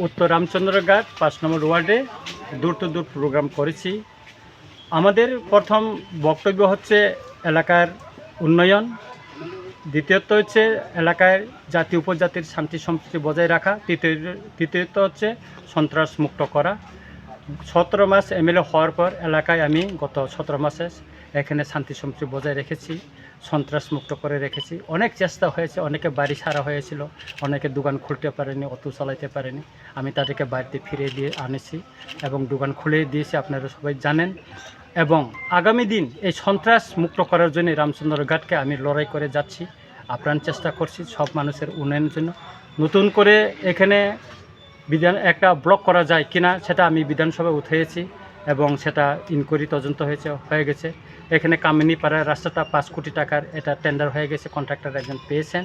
উত্তর রামচন্দ্রঘাট 5 নম্বর ওয়ার্ডে দূর টু দূর প্রোগ্রাম করেছি। আমাদের প্রথম বক্তব্য হচ্ছে এলাকার উন্নয়ন, দ্বিতীয়ত হচ্ছে এলাকায় জাতি উপজাতির শান্তি সম্প্রীতি বজায় রাখা, তৃতীয়ত হচ্ছে সন্ত্রাস মুক্ত করা। 17 মাস এমএলএ হওয়ার পর এলাকায় আমি গত 17 মাসে এখানে শান্তি সম্প্রীতি বজায় রেখেছি, সন্ত্রাস মুক্ত করে রেখেছি। অনেক চেষ্টা হয়েছে, অনেকে বাড়ি ছাড়া হয়েছিল, অনেকে দোকান খুলতে পারেনি, অটো চালাইতে পারেনি, আমি তাদেরকে বাড়িতে ফিরিয়ে দিয়ে আনেছি এবং দোকান খুলে দিয়েছি, আপনারা সবাই জানেন। এবং আগামী দিন এই সন্ত্রাস মুক্ত করার জন্য রামচন্দ্রঘাটকে আমি লড়াই করে যাচ্ছি, আপ্রাণ চেষ্টা করছি সব মানুষের উন্নয়নের জন্য। নতুন করে এখানে একটা ব্লক করা যায় কিনা সেটা আমি বিধানসভায় উঠিয়েছি এবং সেটা ইনকোয়ারি তদন্ত হয়ে গেছে। এখানে কামিনীপাড়ার রাস্তাটা 5 কোটি টাকার এটা টেন্ডার হয়ে গেছে, কন্ট্রাক্টর একজন পেয়েছেন।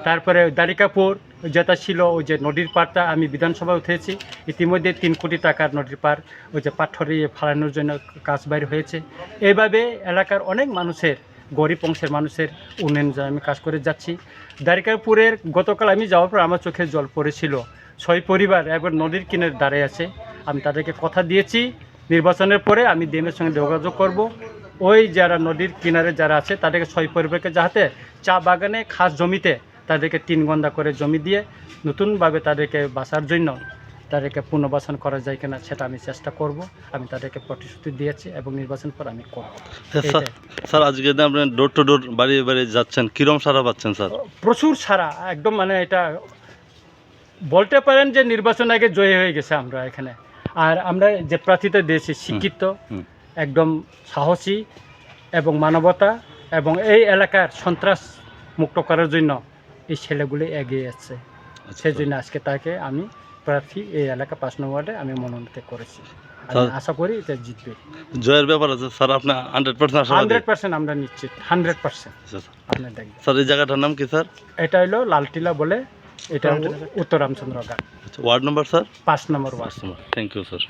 তারপরে দ্বারিকাপুর যেটা ছিল ওই যে নদীর পাড়টা আমি বিধানসভায় উঠেছি, ইতিমধ্যে 3 কোটি টাকার নদীর পাড় ওই যে পাথরিয়ে ফালানোর জন্য কাজ বাইর হয়েছে। এইভাবে এলাকার অনেক মানুষের, গরিব অংশের মানুষের উন্নয়ন আমি কাজ করে যাচ্ছি। দ্বারিকাপুরের গতকাল আমি যাওয়ার পর আমার চোখে জল পড়েছিল। 6 পরিবার একবার নদীর কিনারে দাঁড়িয়ে আছে। আমি তাদেরকে কথা দিয়েছি নির্বাচনের পরে আমি ডিএমের সঙ্গে যোগাযোগ করব, ওই যারা নদীর কিনারে যারা আছে তাদেরকে 6 পরিবারকে যাতে চা বাগানে খাস জমিতে তাদেরকে 3 গন্দা করে জমি দিয়ে নতুনভাবে তাদেরকে বাঁচার জন্য তাদেরকে পুনর্বাসন করা যায় কিনা সেটা আমি চেষ্টা করব। আমি তাদেরকে প্রতিশ্রুতি দিয়েছি এবং নির্বাচন পর আমি করব। স্যার আজকে আপনি ডোর টু ডোর বাড়ি বাড়ি যাচ্ছেন, কিরম সারা পাচ্ছেন স্যার? প্রচুর সারা, একদম মানে এটা বলতে পারেন যে নির্বাচন আগে জয়ী হয়ে গেছে আমরা এখানে। আর আমরা যে প্রার্থীটা দিয়েছি শিক্ষিত, একদম সাহসী এবং মানবতা এবং এই এলাকার সন্ত্রাস মুক্ত করার জন্য এই ছেলেগুলি এগিয়ে যাচ্ছে। সেই জন্য আজকে তাকে আমি প্রার্থী এই এলাকা 5 নম্বর ওয়ার্ডে আমি মনোনীত করেছি। আমি আশা করি এটা জিতবে। জয়ের ব্যাপার আছে স্যার, আপনার 100% আমরা নিশ্চিত, 100% আপনি দেখবেন। স্যার এই জায়গাটার নাম কি স্যার? এটা হলো লালটিলা বলে, এটা উত্তর Ramchandraghat. Ward number sir? 5 number ward. Thank you sir.